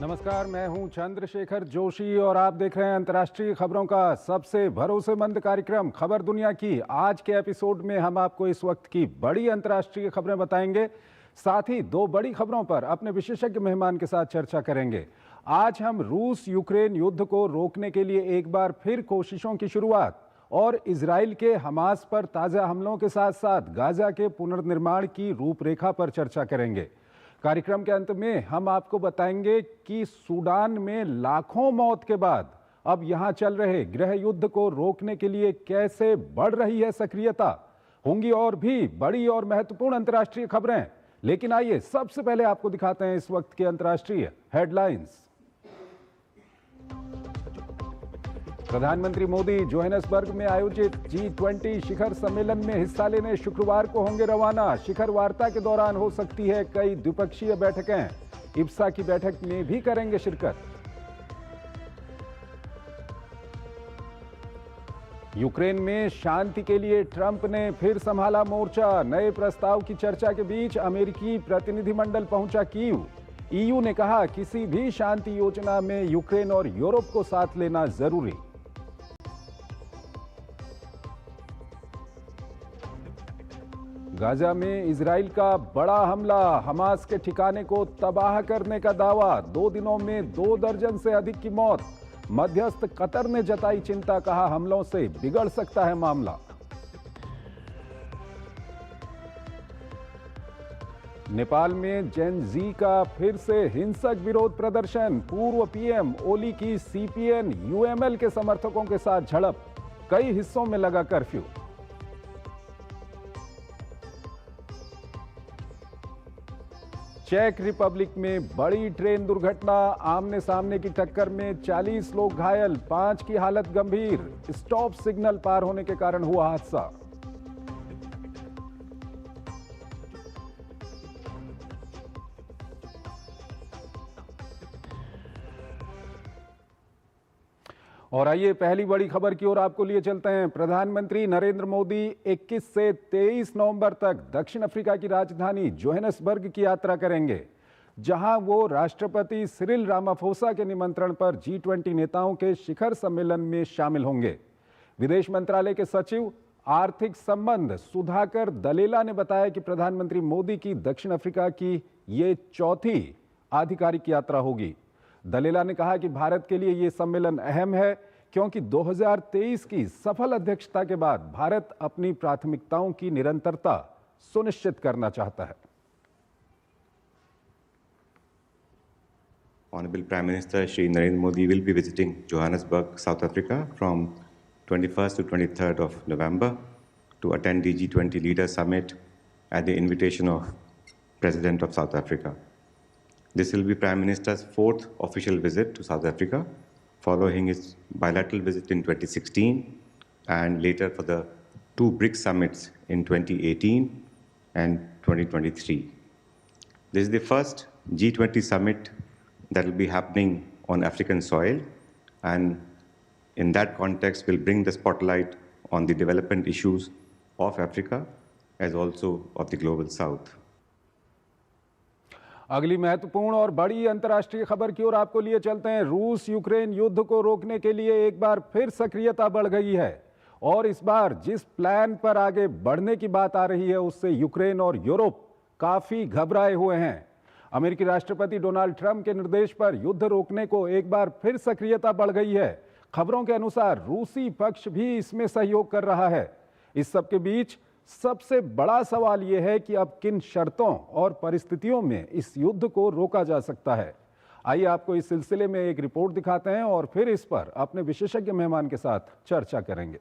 नमस्कार, मैं हूं चंद्रशेखर जोशी और आप देख रहे हैं अंतर्राष्ट्रीय खबरों का सबसे भरोसेमंद कार्यक्रम खबर दुनिया की। आज के एपिसोड में हम आपको इस वक्त की बड़ी अंतर्राष्ट्रीय खबरें बताएंगे। साथ ही दो बड़ी खबरों पर अपने विशेषज्ञ मेहमान के साथ चर्चा करेंगे। आज हम रूस यूक्रेन युद्ध को रोकने के लिए एक बार फिर कोशिशों की शुरुआत और इजराइल के हमास पर ताजा हमलों के साथ साथ गाजा के पुनर्निर्माण की रूपरेखा पर चर्चा करेंगे। कार्यक्रम के अंत में हम आपको बताएंगे कि सूडान में लाखों मौत के बाद अब यहां चल रहे गृह युद्ध को रोकने के लिए कैसे बढ़ रही है सक्रियता। होंगी और भी बड़ी और महत्वपूर्ण अंतर्राष्ट्रीय खबरें, लेकिन आइए सबसे पहले आपको दिखाते हैं इस वक्त की अंतर्राष्ट्रीय हेडलाइंस। प्रधानमंत्री मोदी जोहानिसबर्ग में आयोजित G20 शिखर सम्मेलन में हिस्सा लेने शुक्रवार को होंगे रवाना। शिखर वार्ता के दौरान हो सकती है कई द्विपक्षीय बैठकें। इब्सा की बैठक में भी करेंगे शिरकत। यूक्रेन में शांति के लिए ट्रंप ने फिर संभाला मोर्चा। नए प्रस्ताव की चर्चा के बीच अमेरिकी प्रतिनिधिमंडल पहुंचा कीव। ईयू ने कहा किसी भी शांति योजना में यूक्रेन और यूरोप को साथ लेना जरूरी। गाजा में इजराइल का बड़ा हमला, हमास के ठिकाने को तबाह करने का दावा। 2 दिनों में 2 दर्जन से अधिक की मौत। मध्यस्थ कतर ने जताई चिंता, कहा हमलों से बिगड़ सकता है मामला। नेपाल में जेन जी का फिर से हिंसक विरोध प्रदर्शन। पूर्व पीएम ओली की सीपीएन यूएमएल के समर्थकों के साथ झड़प। कई हिस्सों में लगा कर्फ्यू। चेक रिपब्लिक में बड़ी ट्रेन दुर्घटना। आमने सामने की टक्कर में 40 लोग घायल, 5 की हालत गंभीर। स्टॉप सिग्नल पार होने के कारण हुआ हादसा। और आइए पहली बड़ी खबर की ओर आपको लिए चलते हैं। प्रधानमंत्री नरेंद्र मोदी 21 से 23 नवंबर तक दक्षिण अफ्रीका की राजधानी जोहानिसबर्ग की यात्रा करेंगे, जहां वो राष्ट्रपति सिरिल रामाफोसा के निमंत्रण पर G20 नेताओं के शिखर सम्मेलन में शामिल होंगे। विदेश मंत्रालय के सचिव आर्थिक संबंध सुधाकर दलेला ने बताया कि प्रधानमंत्री मोदी की दक्षिण अफ्रीका की ये चौथी आधिकारिक यात्रा होगी। दलेला ने कहा कि भारत के लिए यह सम्मेलन अहम है क्योंकि 2023 की सफल अध्यक्षता के बाद भारत अपनी प्राथमिकताओं की निरंतरता सुनिश्चित करना चाहता है। Honorable Prime Minister Shri Narendra Modi will be visiting Johannesburg, South Africa from 21st to 23rd of November to attend the G20 Leaders Summit at the invitation of President of South Africa. This will be Prime Minister's 4th official visit to South Africa, following his bilateral visit in 2016 and later for the 2 BRICS summits in 2018 and 2023. This is the first G20 summit that will be happening on African soil, and in that context will bring the spotlight on the development issues of Africa as also of the global South. अगली महत्वपूर्ण और बड़ी अंतर्राष्ट्रीय खबर की ओर आपको लिए चलते हैं। रूस यूक्रेन युद्ध को रोकने के लिए एक बार फिर सक्रियता बढ़ गई है और इस बार जिस प्लान पर आगे बढ़ने की बात आ रही है उससे यूक्रेन और यूरोप काफी घबराए हुए हैं। अमेरिकी राष्ट्रपति डोनाल्ड ट्रंप के निर्देश पर युद्ध रोकने को एक बार फिर सक्रियता बढ़ गई है। खबरों के अनुसार रूसी पक्ष भी इसमें सहयोग कर रहा है। इस सब के बीच सबसे बड़ा सवाल यह है कि अब किन शर्तों और परिस्थितियों में इस युद्ध को रोका जा सकता है। आइए आपको इस सिलसिले में एक रिपोर्ट दिखाते हैं और फिर इस पर अपने विशेषज्ञ मेहमान के साथ चर्चा करेंगे।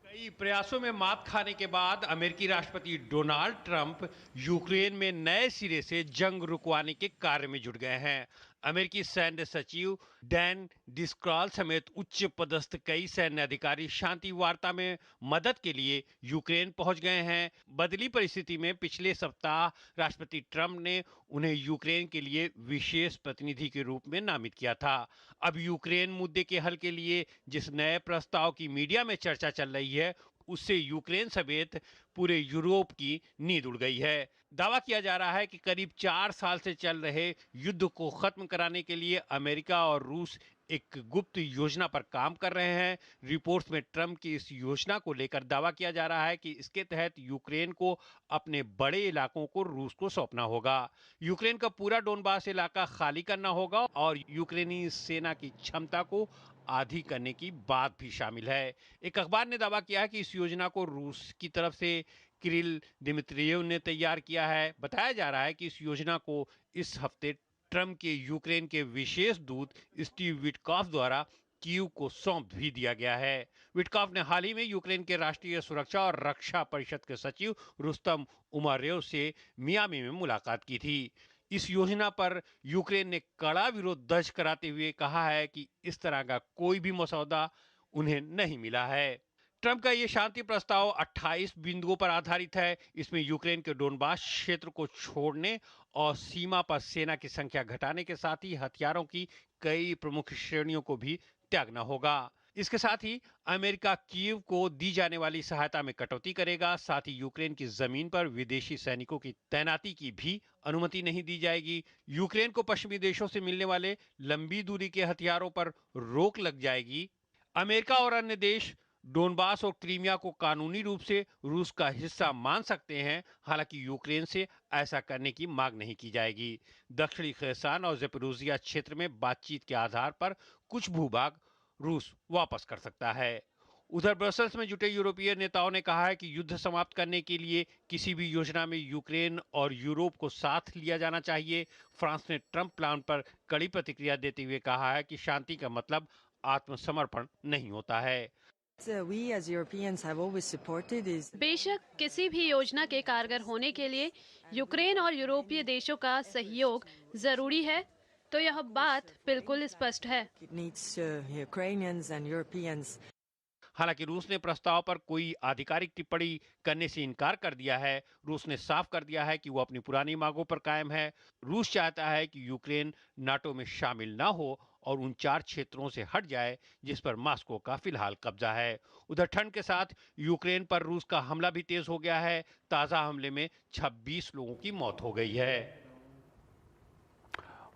कई प्रयासों में मात खाने के बाद अमेरिकी राष्ट्रपति डोनाल्ड ट्रंप यूक्रेन में नए सिरे से जंग रुकवाने के कार्य में जुट गए हैं। अमेरिकी सैन्य सचिव डैन डिस्क्रॉल समेत उच्च पदस्थ कई सैन्य अधिकारी शांति वार्ता में मदद के लिए यूक्रेन पहुंच गए हैं। बदली परिस्थिति में पिछले सप्ताह राष्ट्रपति ट्रंप ने उन्हें यूक्रेन के लिए विशेष प्रतिनिधि के रूप में नामित किया था। अब यूक्रेन मुद्दे के हल के लिए जिस नए प्रस्ताव की मीडिया में चर्चा चल रही है उससे यूक्रेन समेत पूरे यूरोप की नींद उड़ गई है। दावा किया जा रहा है कि करीब 4 साल से चल रहे युद्ध को खत्म कराने के लिए अमेरिका और रूस एक गुप्त योजना पर काम कर रहे हैं। रिपोर्ट्स में ट्रंप की इस योजना को लेकर दावा किया जा रहा है कि इसके तहत यूक्रेन को अपने बड़े इलाकों को रूस को सौंपना होगा। यूक्रेन का पूरा डोनबास इलाका खाली करना होगा और यूक्रेनी सेना की क्षमता को आधी करने की बात भी शामिल है। एक अखबार ने दावा किया है कि इस योजना को रूस की तरफ से किरिल दिमित्रियेव ने तैयार किया है। बताया जा रहा है कि इस योजना को इस हफ्ते ट्रंप के यूक्रेन के विशेष दूत स्टीव विटकॉफ द्वारा कीव को सौंप भी दिया गया है। विटकॉफ ने हाल ही में यूक्रेन के राष्ट्रीय सुरक्षा और रक्षा परिषद के सचिव रुस्तम उमरेव से मियामी में मुलाकात की थी। इस योजना पर यूक्रेन ने कड़ा विरोध दर्ज कराते हुए कहा है कि इस तरह का कोई भी मसौदा उन्हें नहीं मिला है। ट्रंप का ये शांति प्रस्ताव 28 बिंदुओं पर आधारित है। इसमें यूक्रेन के डोनबास क्षेत्र को छोड़ने और सीमा पर सेना की संख्या घटाने के साथ ही हथियारों की कई प्रमुख श्रेणियों को भी त्यागना होगा। इसके साथ ही अमेरिका कीव को दी जाने वाली सहायता में कटौती करेगा। साथ ही यूक्रेन की जमीन पर विदेशी सैनिकों की तैनाती की भी अनुमति नहीं दी जाएगी। यूक्रेन को पश्चिमी देशों से मिलने वाले लंबी दूरी के हथियारों पर रोक लग जाएगी। अमेरिका और अन्य देश डोनबास और क्रीमिया को कानूनी रूप से रूस का हिस्सा मान सकते हैं। हालांकि यूक्रेन से ऐसा करने की मांग नहीं की जाएगी। दक्षिणी खेरसान और ज़ेपोरिज़िया क्षेत्र में बातचीत के आधार पर कुछ भूभाग रूस वापस कर सकता है। उधर ब्रसल्स में जुटे यूरोपीय नेताओं ने कहा है कि युद्ध समाप्त करने के लिए किसी भी योजना में यूक्रेन और यूरोप को साथ लिया जाना चाहिए। फ्रांस ने ट्रंप प्लान पर कड़ी प्रतिक्रिया देते हुए कहा है कि शांति का मतलब आत्मसमर्पण नहीं होता है। बेशक किसी भी योजना के कारगर होने के लिए यूक्रेन और यूरोपीय देशों का सहयोग जरूरी है, तो यह बात बिल्कुल स्पष्ट है। हालांकि रूस ने प्रस्ताव पर कोई आधिकारिक टिप्पणी करने से इनकार कर दिया है। रूस ने साफ कर दिया है कि वो अपनी पुरानी मांगों पर कायम है। रूस चाहता है कि यूक्रेन नाटो में शामिल ना हो और उन 4 क्षेत्रों से हट जाए जिस पर मॉस्को का फिलहाल कब्जा है। उधर ठंड के साथ यूक्रेन पर रूस का हमला भी तेज हो गया है। ताजा हमले में 26 लोगों की मौत हो गई है।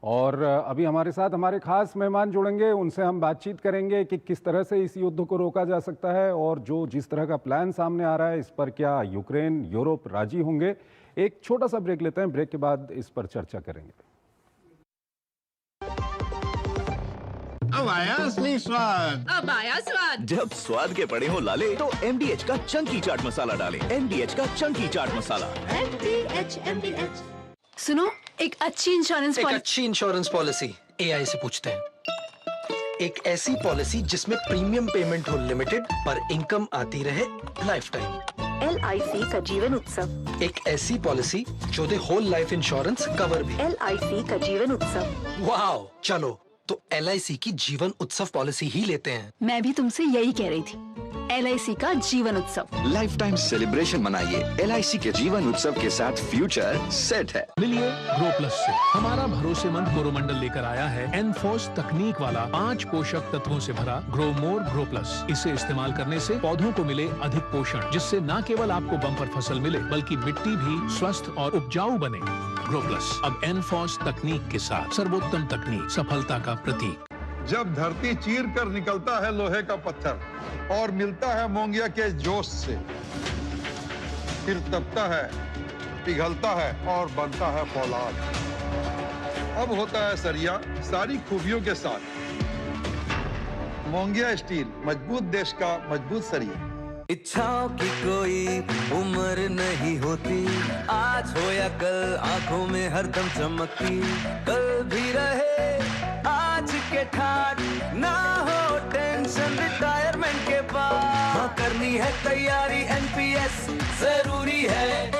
और अभी हमारे साथ हमारे खास मेहमान जुड़ेंगे, उनसे हम बातचीत करेंगे कि किस तरह से इस युद्ध को रोका जा सकता है और जो जिस तरह का प्लान सामने आ रहा है इस पर क्या यूक्रेन यूरोप राजी होंगे। एक छोटा सा ब्रेक लेते हैं, ब्रेक के बाद इस पर चर्चा करेंगे। अब आया असली स्वाद। अब आया स्वाद। जब स्वाद के पड़े हो लाले तो MDH का चंकी चाट मसाला डालें। MDH का चंकी चाट मसाला। MDH। सुनो, एक अच्छी इंश्योरेंस पॉलिसी AI से पूछते हैं। एक ऐसी पॉलिसी जिसमें प्रीमियम पेमेंट हो लिमिटेड पर इनकम आती रहे लाइफ टाइम। LIC का जीवन उत्सव। एक ऐसी पॉलिसी जो दे होल लाइफ इंश्योरेंस कवर भी। LIC का जीवन उत्सव। वाह, चलो तो LIC की जीवन उत्सव पॉलिसी ही लेते हैं। मैं भी तुमसे यही कह रही थी, LIC का Jeevan Utsav. Life time celebration मनाइए। LIC के जीवन उत्सव के साथ फ्यूचर सेट है। मिलिए ग्रो प्लस से। हमारा भरोसेमंद कोरोमंडल लेकर आया है एनफोर्स तकनीक वाला 5 पोषक तत्वों से भरा ग्रो मोर ग्रो प्लस। इसे इस्तेमाल करने से पौधों को मिले अधिक पोषण, जिससे न केवल आपको बम्पर फसल मिले बल्कि मिट्टी भी स्वस्थ और उपजाऊ बने। ग्रो प्लस अब एनफोर्स तकनीक के साथ सर्वोत्तम तकनीक, सफलता का प्रतीक। जब धरती चीर कर निकलता है लोहे का पत्थर और मिलता है मोंगिया के जोश से, फिर तपता है, पिघलता है और बनता है फौलाद। अब होता है सरिया सारी खूबियों के साथ। मोंगिया स्टील, मजबूत देश का मजबूत सरिया। इच्छाओं की कोई उम्र नहीं होती, आज हो या कल आंखों में हरदम चमकती। कल भी रहे आज के ठाट, ना हो टेंशन रिटायरमेंट के बाद। हाँ, करनी है तैयारी, NPS जरूरी है।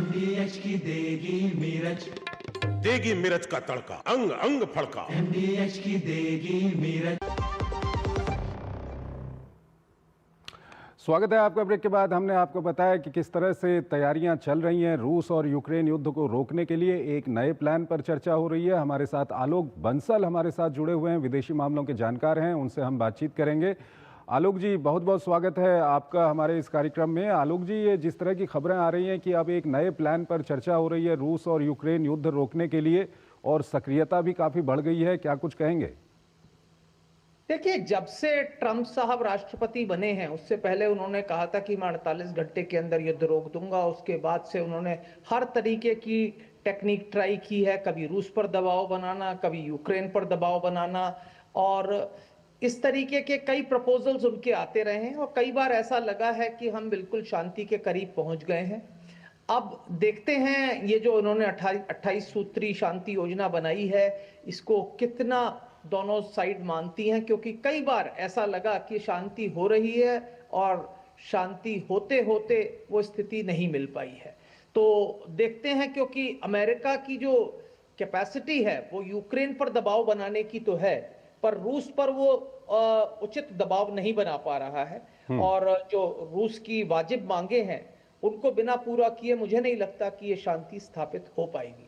MDH की देगी मिर्च, देगी मिर्च का तड़का, अंग अंग फड़का। MDH की देगी मिर्च। स्वागत है आपका। ब्रेक के बाद हमने आपको बताया कि किस तरह से तैयारियां चल रही हैं रूस और यूक्रेन युद्ध को रोकने के लिए। एक नए प्लान पर चर्चा हो रही है। हमारे साथ आलोक बंसल हमारे साथ जुड़े हुए हैं, विदेशी मामलों के जानकार हैं, उनसे हम बातचीत करेंगे। आलोक जी, बहुत बहुत स्वागत है आपका हमारे इस कार्यक्रम में। आलोक जी, ये जिस तरह की खबरें आ रही हैं कि अब एक नए प्लान पर चर्चा हो रही है रूस और यूक्रेन युद्ध रोकने के लिए, और सक्रियता भी काफ़ी बढ़ गई है, क्या कुछ कहेंगे? देखिए, जब से ट्रंप साहब राष्ट्रपति बने हैं उससे पहले उन्होंने कहा था कि मैं 48 घंटे के अंदर युद्ध रोक दूंगा। उसके बाद से उन्होंने हर तरीके की टेक्निक ट्राई की है, कभी रूस पर दबाव बनाना, कभी यूक्रेन पर दबाव बनाना, और इस तरीके के कई प्रपोजल्स उनके आते रहे हैं और कई बार ऐसा लगा है कि हम बिल्कुल शांति के करीब पहुंच गए हैं। अब देखते हैं ये जो उन्होंने 28 सूत्री शांति योजना बनाई है, इसको कितना दोनों साइड मानती हैं, क्योंकि कई बार ऐसा लगा कि शांति हो रही है और शांति होते होते वो स्थिति नहीं मिल पाई है। तो देखते हैं, क्योंकि अमेरिका की जो कैपेसिटी है वो यूक्रेन पर दबाव बनाने की तो है, पर रूस पर वो उचित दबाव नहीं बना पा रहा है, और जो रूस की वाजिब मांगे हैं उनको बिना पूरा किए मुझे नहीं लगता कि ये शांति स्थापित हो पाएगी।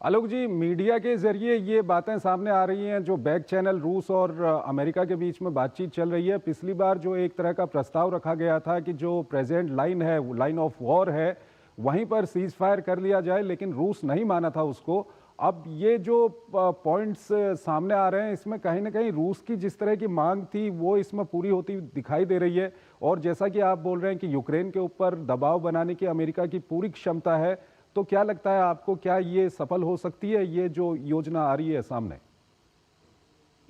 आलोक जी, मीडिया के जरिए ये बातें सामने आ रही हैं, जो बैक चैनल रूस और अमेरिका के बीच में बातचीत चल रही है। पिछली बार जो एक तरह का प्रस्ताव रखा गया था कि जो प्रेजेंट लाइन है, लाइन ऑफ वॉर है, वहीं पर सीज फायर कर लिया जाए, लेकिन रूस नहीं माना था उसको। अब ये जो पॉइंट्स सामने आ रहे हैं, इसमें कहीं ना कहीं रूस की जिस तरह की मांग थी वो इसमें पूरी होती दिखाई दे रही है। और जैसा कि आप बोल रहे हैं कि यूक्रेन के ऊपर दबाव बनाने की अमेरिका की पूरी क्षमता है, तो क्या लगता है आपको, क्या ये सफल हो सकती है, ये जो योजना आ रही है सामने?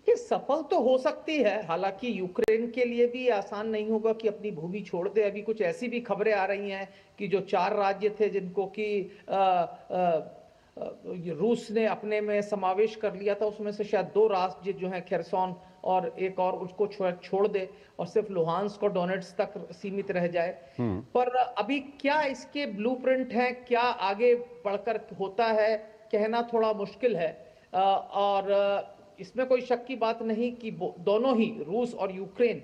ये सफल तो हो सकती है, हालांकि यूक्रेन के लिए भी आसान नहीं होगा कि अपनी भूमि छोड़ दे। अभी कुछ ऐसी भी खबरें आ रही हैं कि जो 4 राज्य थे जिनको कि रूस ने अपने में समावेश कर लिया था, उसमें से शायद 2 राज्य जो हैं, खेरसोन और एक और, उसको छोड़ दे और सिर्फ लुहांस्क और डोनेट्स्क तक सीमित रह जाए। पर अभी क्या इसके ब्लूप्रिंट हैं, क्या आगे बढ़कर होता है, कहना थोड़ा मुश्किल है। और इसमें कोई शक की बात नहीं कि दोनों ही रूस और यूक्रेन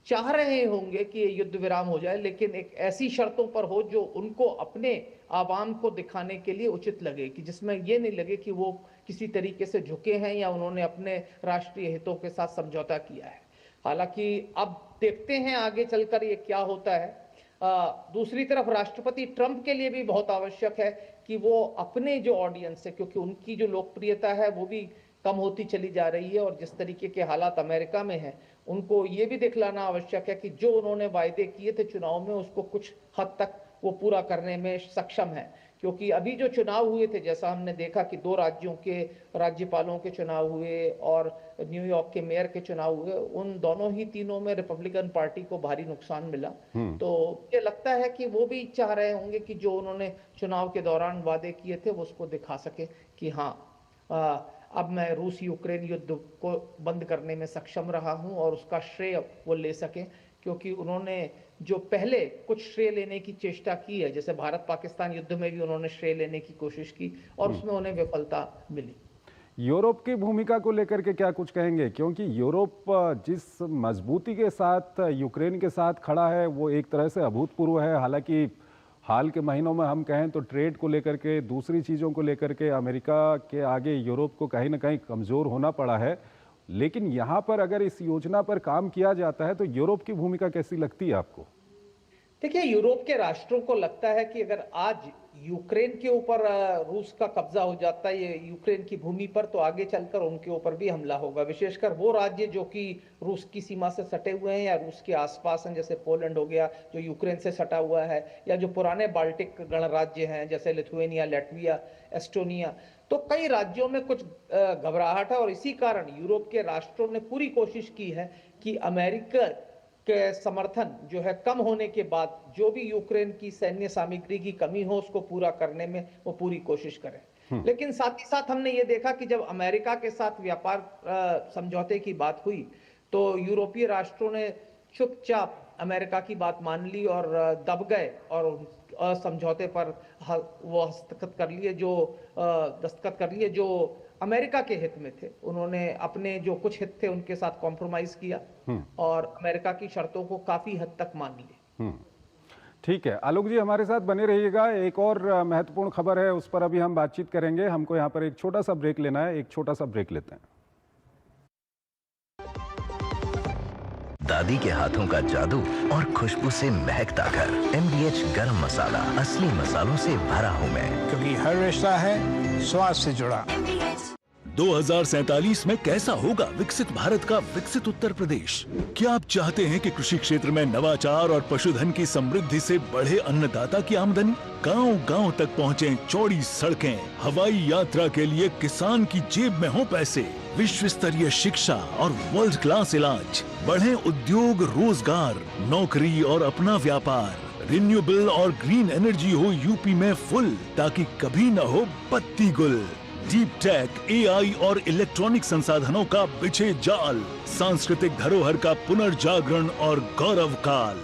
चाह रहे होंगे कि ये युद्ध विराम हो जाए, लेकिन एक ऐसी शर्तों पर हो जो उनको अपने आवाम को दिखाने के लिए उचित लगे, कि जिसमें ये नहीं लगे कि वो किसी तरीके से झुके हैं या उन्होंने अपने राष्ट्रीय हितों के साथ समझौता किया है। हालांकि अब देखते हैं आगे चलकर ये क्या होता है। दूसरी तरफ राष्ट्रपति ट्रंप के लिए भी बहुत आवश्यक है कि वो अपने जो ऑडियंस है, क्योंकि उनकी जो लोकप्रियता है वो भी कम होती चली जा रही है, और जिस तरीके के हालात अमेरिका में हैं, उनको ये भी दिखलाना आवश्यक है कि जो उन्होंने वायदे किए थे चुनाव में, उसको कुछ हद तक वो पूरा करने में सक्षम है। क्योंकि अभी जो चुनाव हुए थे, जैसा हमने देखा कि 2 राज्यों के राज्यपालों के चुनाव हुए और न्यूयॉर्क के मेयर के चुनाव हुए, उन दोनों ही तीनों में रिपब्लिकन पार्टी को भारी नुकसान मिला। तो ये लगता है कि वो भी चाह रहे होंगे कि जो उन्होंने चुनाव के दौरान वादे किए थे वो उसको दिखा सके कि हाँ, अब मैं रूस यूक्रेन युद्ध को बंद करने में सक्षम रहा हूं, और उसका श्रेय वो ले सके। क्योंकि उन्होंने जो पहले कुछ श्रेय लेने की चेष्टा की है, जैसे भारत पाकिस्तान युद्ध में भी उन्होंने श्रेय लेने की कोशिश की और उसमें उन्हें विफलता मिली। यूरोप की भूमिका को लेकर के क्या कुछ कहेंगे? क्योंकि यूरोप जिस मजबूती के साथ यूक्रेन के साथ खड़ा है वो एक तरह से अभूतपूर्व है। हालांकि हाल के महीनों में हम कहें तो ट्रेड को लेकर के, दूसरी चीज़ों को लेकर के अमेरिका के आगे यूरोप को कहीं ना कहीं कमज़ोर होना पड़ा है। लेकिन यहाँ पर अगर इस योजना पर काम किया जाता है तो यूरोप की भूमिका कैसी लगती है आपको? देखिए, यूरोप के राष्ट्रों को लगता है कि अगर आज यूक्रेन के ऊपर रूस का कब्जा हो जाता है, ये यूक्रेन की भूमि पर, तो आगे चलकर उनके ऊपर भी हमला होगा। विशेषकर वो राज्य जो कि रूस की सीमा से सटे हुए हैं या रूस के आसपास हैं, जैसे पोलैंड हो गया जो यूक्रेन से सटा हुआ है, या जो पुराने बाल्टिक गणराज्य हैं जैसे लिथुआनिया, लैटविया, एस्टोनिया। तो कई राज्यों में कुछ घबराहट है, और इसी कारण यूरोप के राष्ट्रों ने पूरी कोशिश की है कि अमेरिका के समर्थन जो है कम होने के बाद जो भी यूक्रेन की सैन्य सामग्री की कमी हो उसको पूरा करने में वो पूरी कोशिश करें। लेकिन साथ ही साथ हमने ये देखा कि जब अमेरिका के साथ व्यापार समझौते की बात हुई तो यूरोपीय राष्ट्रों ने चुपचाप अमेरिका की बात मान ली और दब गए और समझौते पर वो दस्तखत कर लिए जो अमेरिका के हित में थे। उन्होंने अपने जो कुछ हित थे उनके साथ कॉम्प्रोमाइज किया और अमेरिका की शर्तों को काफी हद तक मान लिए। ठीक है, आलोक जी हमारे साथ बने रहिएगा। एक और महत्वपूर्ण खबर है, उस पर अभी हम बातचीत करेंगे। हमको यहाँ पर एक छोटा सा ब्रेक लेना है, एक छोटा सा ब्रेक लेते हैं। दादी के हाथों का जादू और खुशबू से महकता घर। MDH गरम मसाला, असली मसालों से भरा हूँ मैं, क्योंकि हर रिश्ता है स्वाद से जुड़ा। 2047 में कैसा होगा विकसित भारत का विकसित उत्तर प्रदेश? क्या आप चाहते हैं कि कृषि क्षेत्र में नवाचार और पशुधन की समृद्धि से बढ़े अन्नदाता की आमदनी, गांव-गांव तक पहुंचे चौड़ी सड़कें, हवाई यात्रा के लिए किसान की जेब में हो पैसे, विश्व स्तरीय शिक्षा और वर्ल्ड क्लास इलाज, बढ़े उद्योग, रोजगार, नौकरी और अपना व्यापार, रिन्यूएबल और ग्रीन एनर्जी हो यूपी में फुल, ताकि कभी न हो बत्ती गुल। डीप टेक, AI और इलेक्ट्रॉनिक संसाधनों का बिछे जाल, सांस्कृतिक धरोहर का पुनर्जागरण और गौरव काल।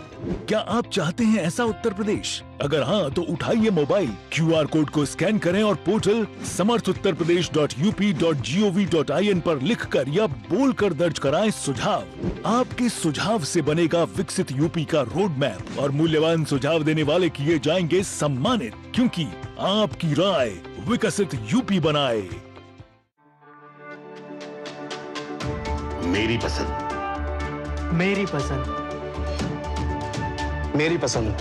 क्या आप चाहते हैं ऐसा उत्तर प्रदेश? अगर हाँ तो उठाइए मोबाइल, QR कोड को स्कैन करें और पोर्टल samarthuttarpradesh.up.gov.in पर लिखकर या बोलकर दर्ज कराएं सुझाव। आपके सुझाव से बनेगा विकसित यूपी का रोड मैप और मूल्यवान सुझाव देने वाले किए जाएंगे सम्मानित, क्योंकि आपकी राय विकसित यूपी बनाए। मेरी पसंद, मेरी पसंद, मेरी पसंद,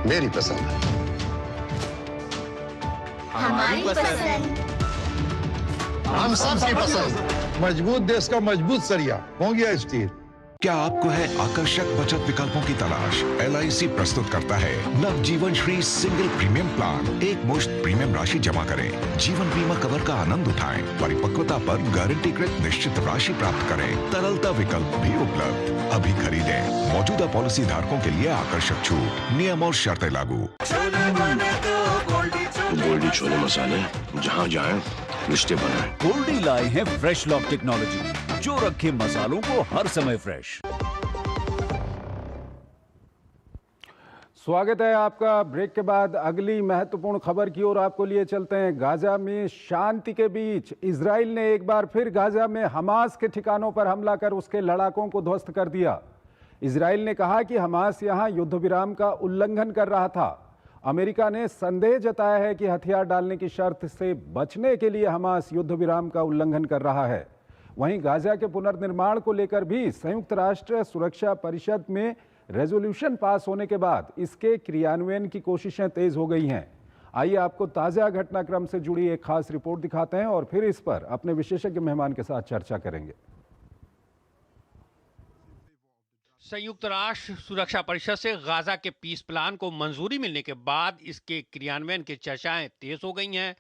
मेरी पसंद, हमारी पसंद, हम सबकी पसंद। मजबूत देश का मजबूत सरिया मोंगिया स्टील। क्या आपको है आकर्षक बचत विकल्पों की तलाश? LIC प्रस्तुत करता है नवजीवन श्री सिंगल प्रीमियम प्लान। एक मुश्त प्रीमियम राशि जमा करें, जीवन बीमा कवर का आनंद उठाएं, परिपक्वता पर गारंटीकृत निश्चित राशि प्राप्त करें, तरलता विकल्प भी उपलब्ध। अभी खरीदें। मौजूदा पॉलिसी धारकों के लिए आकर्षक छूट, नियम और शर्तें लागू। गोल्डी छोले मसाले, जहाँ जाए रिश्ते बनाए। गोल्डी लाए हैं फ्रेश लॉक टेक्नोलॉजी, जो रखे मसालों को हर समय फ्रेश। स्वागत है आपका। ब्रेक के बाद अगली महत्वपूर्ण खबर की ओर आपको लिए चलते हैं। गाजा में शांति के बीच इजराइल ने एक बार फिर गाजा में हमास के ठिकानों पर हमला कर उसके लड़ाकों को ध्वस्त कर दिया। इजराइल ने कहा कि हमास यहां युद्ध विराम का उल्लंघन कर रहा था। अमेरिका ने संदेह जताया है कि हथियार डालने की शर्त से बचने के लिए हमास युद्ध विराम का उल्लंघन कर रहा है। वहीं गाजा के पुनर्निर्माण को लेकर भी संयुक्त राष्ट्र सुरक्षा परिषद में रेजोल्यूशन पास होने के बाद इसके क्रियान्वयन की कोशिशें तेज हो गई हैं। आइए आपको ताजा घटनाक्रम से जुड़ी एक खास रिपोर्ट दिखाते हैं और फिर इस पर अपने विशेषज्ञ मेहमान के साथ चर्चा करेंगे। संयुक्त राष्ट्र सुरक्षा परिषद से गाजा के पीस प्लान को मंजूरी मिलने के बाद इसके क्रियान्वयन की चर्चाएं तेज हो गई हैं।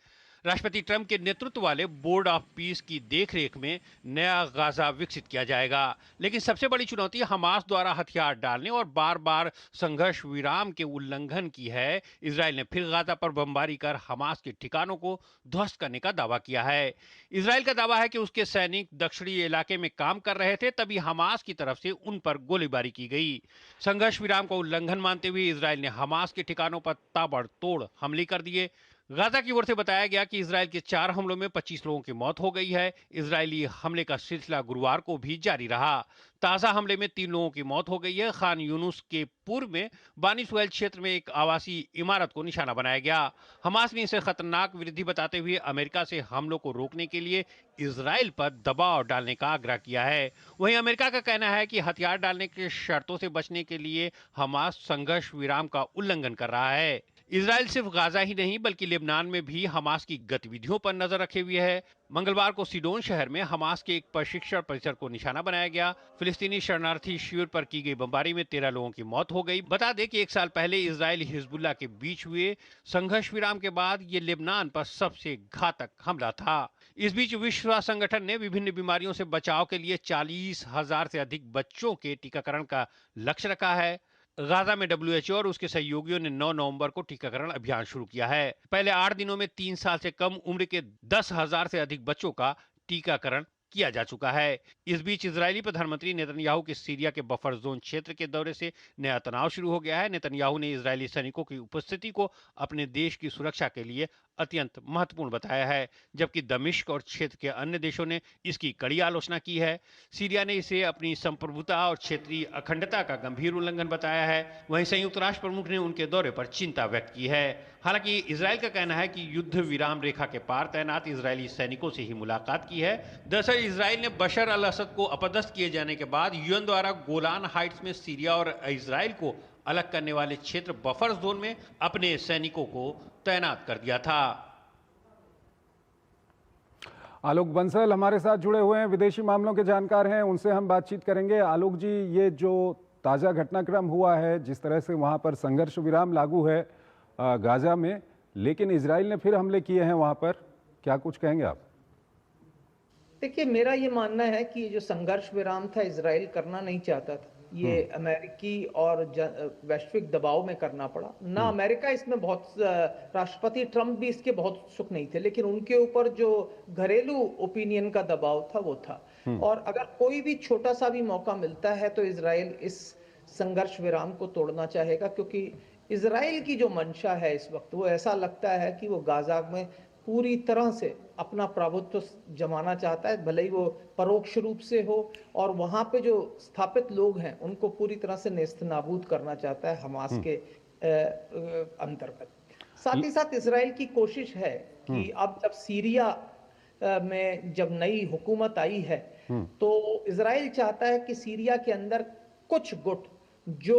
राष्ट्रपति ट्रंप के नेतृत्व वाले बोर्ड ऑफ पीस की देखरेख में नया गाजा विकसित किया जाएगा। लेकिन सबसे बड़ी चुनौती हमास द्वारा हथियार डालने और बार बार संघर्ष विराम के उल्लंघन की है। इजराइल ने फिर गाजा पर बमबारी कर हमास के ठिकानों को ध्वस्त करने का दावा किया है। इजराइल का दावा है कि उसके सैनिक दक्षिणी इलाके में काम कर रहे थे, तभी हमास की तरफ से उन पर गोलीबारी की गई। संघर्ष विराम का उल्लंघन मानते हुए इजराइल ने हमास के ठिकानों पर ताबड़तोड़ हमले कर दिए। गाजा की ओर से बताया गया कि इजराइल के 4 हमलों में 25 लोगों की मौत हो गई है। इजरायली हमले का सिलसिला गुरुवार को भी जारी रहा। ताजा हमले में 3 लोगों की मौत हो गई है। खान यूनुस के पूर्व में बानी सुहेल क्षेत्र में एक आवासीय इमारत को निशाना बनाया गया। हमास ने इसे खतरनाक वृद्धि बताते हुए अमेरिका से हमलों को रोकने के लिए इजराइल पर दबाव डालने का आग्रह किया है। वहीं अमेरिका का कहना है कि हथियार डालने की शर्तों से बचने के लिए हमास संघर्ष विराम का उल्लंघन कर रहा है। इजराइल सिर्फ गाजा ही नहीं बल्कि लेबनान में भी हमास की गतिविधियों पर नजर रखे हुए है। मंगलवार को सीडोन शहर में हमास के एक प्रशिक्षण परिसर को निशाना बनाया गया। फिलिस्तीनी शरणार्थी शिविर पर की गई बमबारी में 13 लोगों की मौत हो गई। बता दें कि 1 साल पहले इजराइल हिजबुल्लाह के बीच हुए संघर्ष विराम के बाद ये लेबनान पर सबसे घातक हमला था। इस बीच विश्व स्वास्थ्य संगठन ने विभिन्न बीमारियों से बचाव के लिए 40,000 से अधिक बच्चों के टीकाकरण का लक्ष्य रखा है। गाजा में WHO और उसके सहयोगियों ने 9 नवंबर को टीकाकरण अभियान शुरू किया है। पहले 8 दिनों में 3 साल से कम उम्र के 10,000 से अधिक बच्चों का टीकाकरण किया जा चुका है। इस बीच इजरायली प्रधानमंत्री नेतन्याहू के सीरिया के बफर जोन क्षेत्र के दौरे से नया तनाव शुरू हो गया है। नेतन्याहू ने इजरायली सैनिकों की उपस्थिति को अपने देश की सुरक्षा के लिए अत्यंत महत्वपूर्ण बताया है, जबकि दमिश्क और क्षेत्र के अन्य देशों ने इसकी कड़ी आलोचना की है। सीरिया ने इसे अपनी संप्रभुता और क्षेत्रीय अखंडता का गंभीर उल्लंघन बताया है। वहीं संयुक्त राष्ट्र प्रमुख ने उनके दौरे पर चिंता व्यक्त की है। हालांकि इजरायल का कहना है कि युद्ध विराम रेखा के पार तैनात इजरायली सैनिकों से ही मुलाकात की है। दरअसल इजरायल ने बशर अल असद को अपदस्थ किए जाने के बाद यूएन द्वारा गोलान हाइट्स में सीरिया और इजरायल को अलग करने वाले क्षेत्र बफर जोन में अपने सैनिकों को तैनात कर दिया था। आलोक बंसल हमारे साथ जुड़े हुए हैं, विदेशी मामलों के जानकार हैं, उनसे हम बातचीत करेंगे। आलोक जी, ये जो ताज़ा घटनाक्रम हुआ है, जिस तरह से वहाँ पर संघर्ष विराम लागू है गाजा में, लेकिन इजराइल ने फिर हमले किए हैं वहाँ पर, क्या कुछ कहेंगे आप? देखिए, मेरा ये मानना है कि जो संघर्ष विराम था इजराइल करना नहीं चाहता था। ये अमेरिकी और वैश्विक दबाव में करना पड़ा ना। अमेरिका इसमें बहुत, राष्ट्रपति ट्रंप भी इसके बहुत उत्सुक नहीं थे, लेकिन उनके ऊपर जो घरेलू ओपिनियन का दबाव था वो था। और अगर कोई भी छोटा सा भी मौका मिलता है तो इजराइल इस संघर्ष विराम को तोड़ना चाहेगा, क्योंकि इजराइल की जो मंशा है इस वक्त, वो ऐसा लगता है कि वो गाजा में पूरी तरह से अपना प्रभुत्व जमाना चाहता है, भले ही वो परोक्ष रूप से हो, और वहां पे जो स्थापित लोग हैं उनको पूरी तरह से नेस्तनाबूद करना चाहता है हमास के अंतर्गत। साथ ही साथ इजराइल की कोशिश है कि अब जब सीरिया में जब नई हुकूमत आई है तो इजराइल चाहता है कि सीरिया के अंदर कुछ गुट जो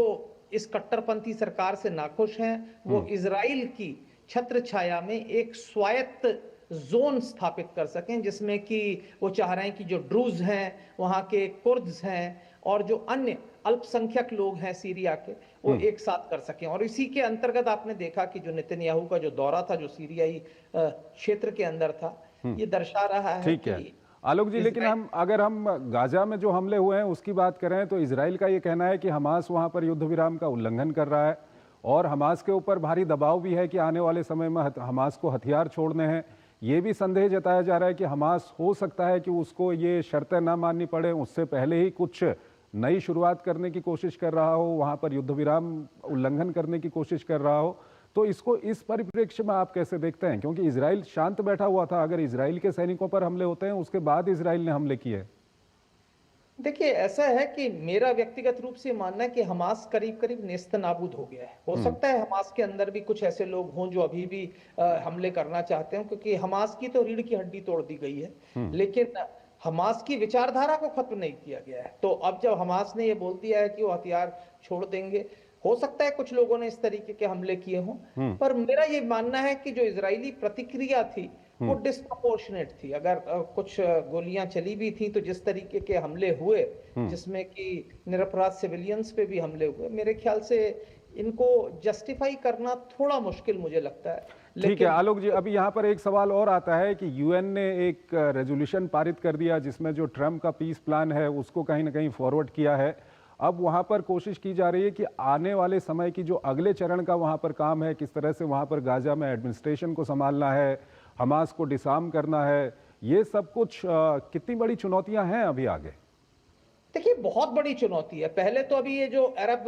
इस कट्टरपंथी सरकार से नाखुश हैं वो इजराइल की छत्र छाया में एक स्वायत्त जोन स्थापित कर सकें, जिसमें कि वो चाह रहे हैं कि जो ड्रूज हैं, वहाँ के कुर्द्स हैं और जो अन्य अल्पसंख्यक लोग हैं सीरिया के, वो एक साथ कर सकें। और इसी के अंतर्गत आपने देखा कि जो नेतन्याहू का जो दौरा था, जो सीरियाई क्षेत्र के अंदर था, ये दर्शा रहा है। ठीक है आलोक जी, लेकिन अगर हम गाजा में जो हमले हुए हैं उसकी बात करें तो इजराइल का ये कहना है कि हमास वहाँ पर युद्ध विराम का उल्लंघन कर रहा है और हमास के ऊपर भारी दबाव भी है कि आने वाले समय में हमास को हथियार छोड़ने हैं। ये भी संदेह जताया जा रहा है कि हमास हो सकता है कि उसको ये शर्तें ना माननी पड़े, उससे पहले ही कुछ नई शुरुआत करने की कोशिश कर रहा हो, वहाँ पर युद्ध विराम उल्लंघन करने की कोशिश कर रहा हो। तो इसको इस परिप्रेक्ष्य में आप कैसे देखते हैं, क्योंकि इजराइल शांत बैठा हुआ था, अगर इजराइल के सैनिकों पर हमले होते हैं उसके बाद इजराइल ने हमले किए। देखिए, ऐसा है कि मेरा व्यक्तिगत रूप से मानना है कि हमास करीब करीब नेस्तनाबूद हो गया है। हो सकता है हमास के अंदर भी कुछ ऐसे लोग हों जो अभी भी हमले करना चाहते हैं, क्योंकि हमास की तो रीढ़ की हड्डी तोड़ दी गई है, लेकिन हमास की विचारधारा को खत्म नहीं किया गया है। तो अब जब हमास ने ये बोल दिया है कि वो हथियार छोड़ देंगे, हो सकता है कुछ लोगों ने इस तरीके के हमले किए हों, पर मेरा ये मानना है कि जो इजरायली प्रतिक्रिया थी वो डिस्प्रपोर्शनेट थी। अगर कुछ गोलियां चली भी थी तो जिस तरीके के हमले हुए, जिसमें कि निरपराध सिविलियंस पे भी हमले हुए, मेरे ख्याल से इनको जस्टिफाई करना थोड़ा मुश्किल मुझे लगता है। ठीक है आलोक जी, अभी यहाँ पर एक सवाल और आता है कि यूएन ने एक रेजोल्यूशन पारित कर दिया जिसमें जो ट्रम्प का पीस प्लान है उसको कहीं ना कहीं फॉरवर्ड किया है। अब वहाँ पर कोशिश की जा रही है कि आने वाले समय की जो अगले चरण का वहाँ पर काम है, किस तरह से वहाँ पर गाजा में एडमिनिस्ट्रेशन को संभालना है, हमास को डिसार्म करना है, ये सब कुछ कितनी बड़ी चुनौतियां हैं अभी आगे? देखिए, बहुत बड़ी चुनौती है। पहले तो अभी ये जो अरब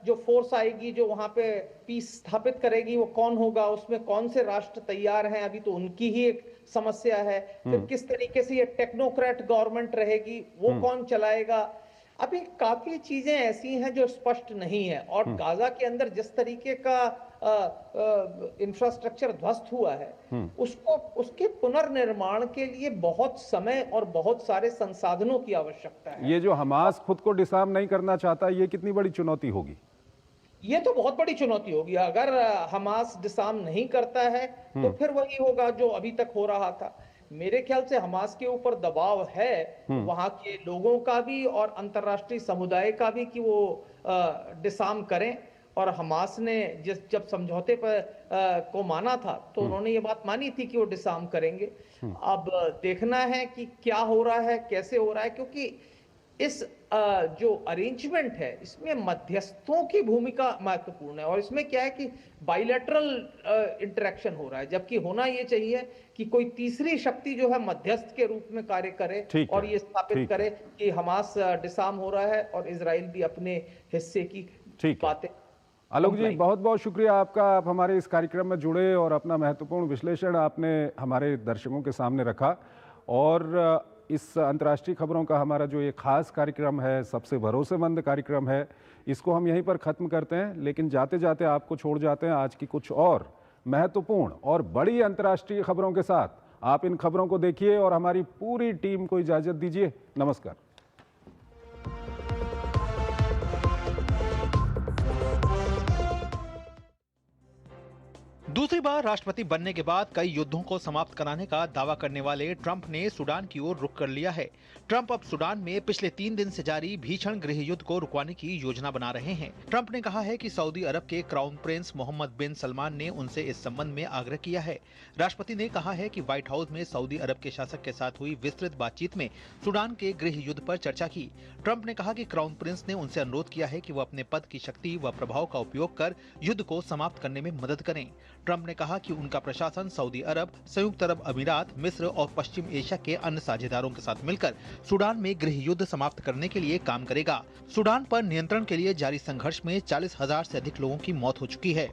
जो फोर्स आएगी जो वहां पे पीस स्थापित करेगी, वो कौन होगा, उसमें कौन से राष्ट्र तैयार हैं, अभी तो उनकी ही एक समस्या है। फिर किस तरीके से ये टेक्नोक्रेट गवर्नमेंट रहेगी, वो कौन चलाएगा, अभी काफी चीजें ऐसी हैं जो स्पष्ट नहीं है। और गाजा के अंदर जिस तरीके का इंफ्रास्ट्रक्चर ध्वस्त हुआ है, उसको उसके पुनर्निर्माण के लिए बहुत समय और बहुत सारे संसाधनों की आवश्यकता है। ये जो हमास खुद को डिसार्म नहीं करना चाहता, ये कितनी बड़ी चुनौती होगी? ये तो बहुत बड़ी चुनौती होगी। अगर हमास डिसार्म नहीं करता है तो फिर वही होगा जो अभी तक हो रहा था। मेरे ख्याल से हमास के ऊपर दबाव है वहां के लोगों का भी और अंतर्राष्ट्रीय समुदाय का भी कि वो डिसार्म करें। और हमास ने जब समझौते पर को माना था तो उन्होंने ये बात मानी थी कि वो डिसार्म करेंगे। अब देखना है कि क्या हो रहा है, कैसे हो रहा है, क्योंकि इस जो अरेंजमेंट है इसमें मध्यस्थों की भूमिका महत्वपूर्ण है। और इसमें क्या है कि बाइलेटरल इंटरेक्शन हो रहा है, जबकि होना ये चाहिए कि कोई तीसरी शक्ति जो है मध्यस्थ के रूप में कार्य करे और ये स्थापित करे कि हमास डिसआर्म हो रहा है और इजराइल भी अपने हिस्से की बातें। आलोक जी, बहुत बहुत शुक्रिया आपका, आप हमारे इस कार्यक्रम में जुड़े और अपना महत्वपूर्ण विश्लेषण आपने हमारे दर्शकों के सामने रखा। और इस अंतर्राष्ट्रीय खबरों का हमारा जो ये खास कार्यक्रम है, सबसे भरोसेमंद कार्यक्रम है, इसको हम यहीं पर ख़त्म करते हैं। लेकिन जाते जाते आपको छोड़ जाते हैं आज की कुछ और महत्वपूर्ण और बड़ी अंतर्राष्ट्रीय खबरों के साथ। आप इन खबरों को देखिए और हमारी पूरी टीम को इजाज़त दीजिए। नमस्कार। दूसरी बार राष्ट्रपति बनने के बाद कई युद्धों को समाप्त कराने का दावा करने वाले ट्रंप ने सूडान की ओर रुख कर लिया है। ट्रंप अब सूडान में पिछले 3 दिन से जारी भीषण गृह युद्ध को रुकवाने की योजना बना रहे हैं। ट्रंप ने कहा है कि सऊदी अरब के क्राउन प्रिंस मोहम्मद बिन सलमान ने उनसे इस संबंध में आग्रह किया है। राष्ट्रपति ने कहा है कि व्हाइट हाउस में सऊदी अरब के शासक के साथ हुई विस्तृत बातचीत में सूडान के गृह युद्ध पर चर्चा की। ट्रंप ने कहा कि क्राउन प्रिंस ने उनसे अनुरोध किया है कि वो अपने पद की शक्ति व प्रभाव का उपयोग कर युद्ध को समाप्त करने में मदद करें। ट्रंप ने कहा कि उनका प्रशासन सऊदी अरब, संयुक्त अरब अमीरात, मिस्र और पश्चिम एशिया के अन्य साझेदारों के साथ मिलकर सूडान में गृह युद्ध समाप्त करने के लिए काम करेगा। सूडान पर नियंत्रण के लिए जारी संघर्ष में 40,000 से अधिक लोगों की मौत हो चुकी है।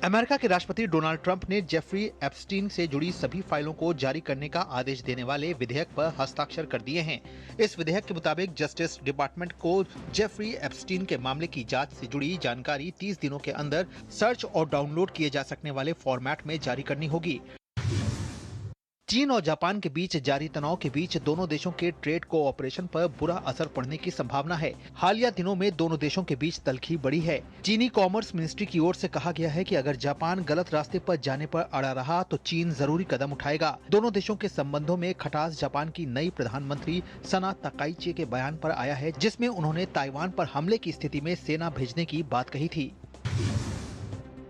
अमेरिका के राष्ट्रपति डोनाल्ड ट्रंप ने जेफरी एप्स्टीन से जुड़ी सभी फाइलों को जारी करने का आदेश देने वाले विधेयक पर हस्ताक्षर कर दिए हैं। इस विधेयक के मुताबिक जस्टिस डिपार्टमेंट को जेफरी एप्स्टीन के मामले की जांच से जुड़ी जानकारी 30 दिनों के अंदर सर्च और डाउनलोड किए जा सकने वाले फॉर्मेट में जारी करनी होगी। चीन और जापान के बीच जारी तनाव के बीच दोनों देशों के ट्रेड कोऑपरेशन पर बुरा असर पड़ने की संभावना है। हालिया दिनों में दोनों देशों के बीच तल्खी बढ़ी है। चीनी कॉमर्स मिनिस्ट्री की ओर से कहा गया है कि अगर जापान गलत रास्ते पर जाने पर अड़ा रहा तो चीन जरूरी कदम उठाएगा। दोनों देशों के संबंधों में खटास जापान की नई प्रधानमंत्री सना तकाइची के बयान पर आया है, जिसमें उन्होंने ताइवान पर हमले की स्थिति में सेना भेजने की बात कही थी।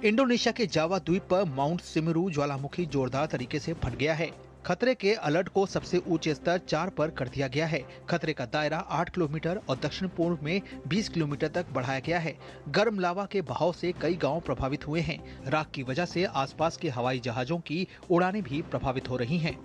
इंडोनेशिया के जावा द्वीप पर माउंट सिमरू ज्वालामुखी जोरदार तरीके से फट गया है। खतरे के अलर्ट को सबसे ऊंचे स्तर 4 पर कर दिया गया है। खतरे का दायरा 8 किलोमीटर और दक्षिण पूर्व में 20 किलोमीटर तक बढ़ाया गया है। गर्म लावा के बहाव से कई गांव प्रभावित हुए हैं। राख की वजह से आसपास के हवाई जहाजों की उड़ानें भी प्रभावित हो रही हैं।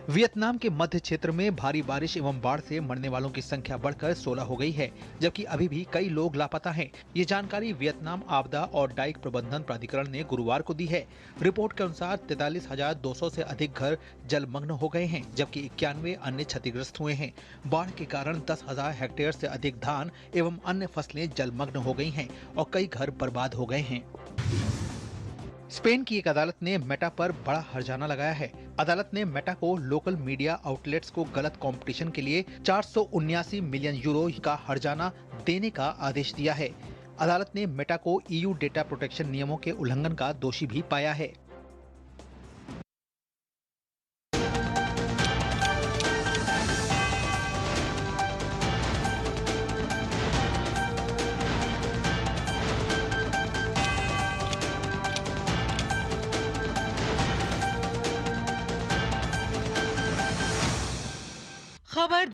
वियतनाम के मध्य क्षेत्र में भारी बारिश एवं बाढ़ से मरने वालों की संख्या बढ़कर 16 हो गई है, जबकि अभी भी कई लोग लापता हैं। ये जानकारी वियतनाम आपदा और डाइक प्रबंधन प्राधिकरण ने गुरुवार को दी है। रिपोर्ट के अनुसार 43,200 से अधिक घर जलमग्न हो गए हैं, जबकि 91 अन्य क्षतिग्रस्त हुए हैं। बाढ़ के कारण 10,000 हेक्टेयर से अधिक धान एवं अन्य फसलें जलमग्न हो गई हैं और कई घर बर्बाद हो गए हैं। स्पेन की एक अदालत ने मेटा पर बड़ा हर्जाना लगाया है। अदालत ने मेटा को लोकल मीडिया आउटलेट्स को गलत कंपटीशन के लिए 479 मिलियन यूरो का हर्जाना देने का आदेश दिया है। अदालत ने मेटा को EU डेटा प्रोटेक्शन नियमों के उल्लंघन का दोषी भी पाया है। खबर